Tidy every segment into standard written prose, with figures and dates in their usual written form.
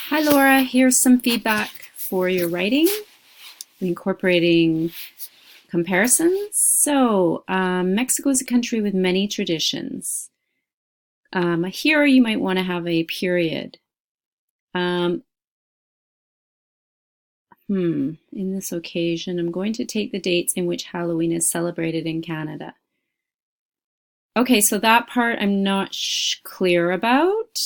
Hi Laura, here's some feedback for your writing, incorporating comparisons. Mexico is a country with many traditions. Here you might want to have a period. Um, in this occasion, I'm going to take the dates in which Halloween is celebrated in Canada. Okay, so that part I'm not clear about.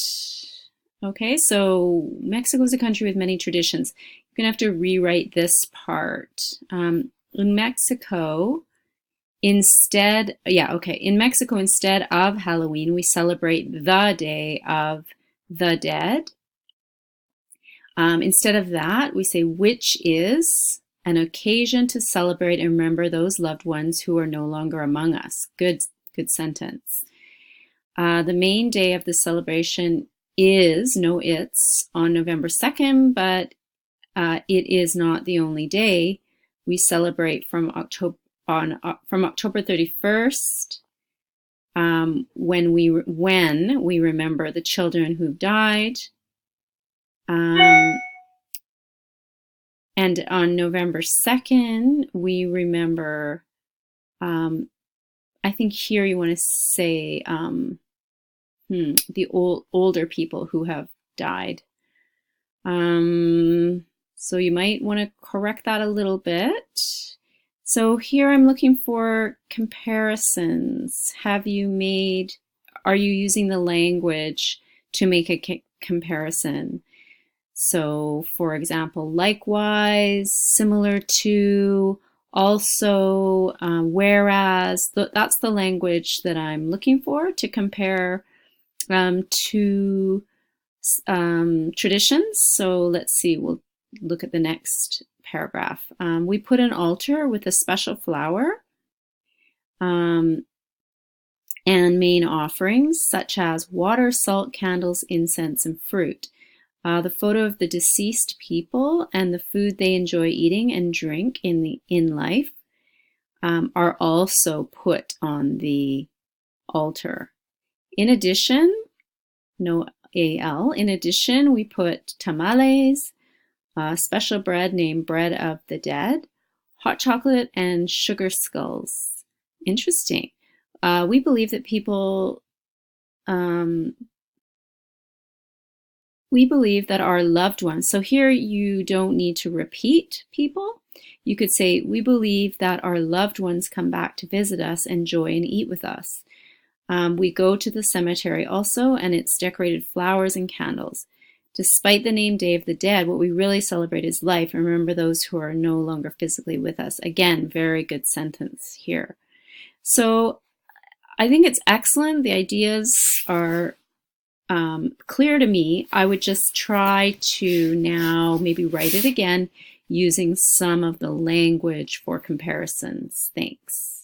Okay, so Mexico is a country with many traditions. You're gonna have to rewrite this part. In Mexico, in Mexico, instead of Halloween, we celebrate the Day of the Dead. Instead of that, we say, which is an occasion to celebrate and remember those loved ones who are no longer among us. Good sentence. The main day of the celebration is, no it's, on November 2nd, but it is not the only day. We celebrate from October 31st, when we remember the children who've died. And on November 2nd, we remember, I think here you want to say the older people who have died. So you might want to correct that a little bit. So here I'm looking for comparisons. Are you using the language to make a comparison? So for example, likewise, similar to, also, whereas, that's the language that I'm looking for to compare two traditions. So let's see, we'll look at the next paragraph. We put an altar with a special flower and main offerings such as water, salt, candles, incense, and fruit. The photo of the deceased people and the food they enjoy eating and drink in life are also put on the altar. In addition, no AL. In addition, we put tamales, special bread named bread of the dead, hot chocolate, and sugar skulls. Interesting. We believe that our loved ones, so here you don't need to repeat people. You could say, we believe that our loved ones come back to visit us, enjoy, and eat with us. We go to the cemetery also, and it's decorated flowers and candles. Despite the name Day of the Dead, what we really celebrate is life and remember those who are no longer physically with us. Again, very good sentence here. So I think it's excellent. The ideas are clear to me. I would just try to now maybe write it again using some of the language for comparisons. Thanks.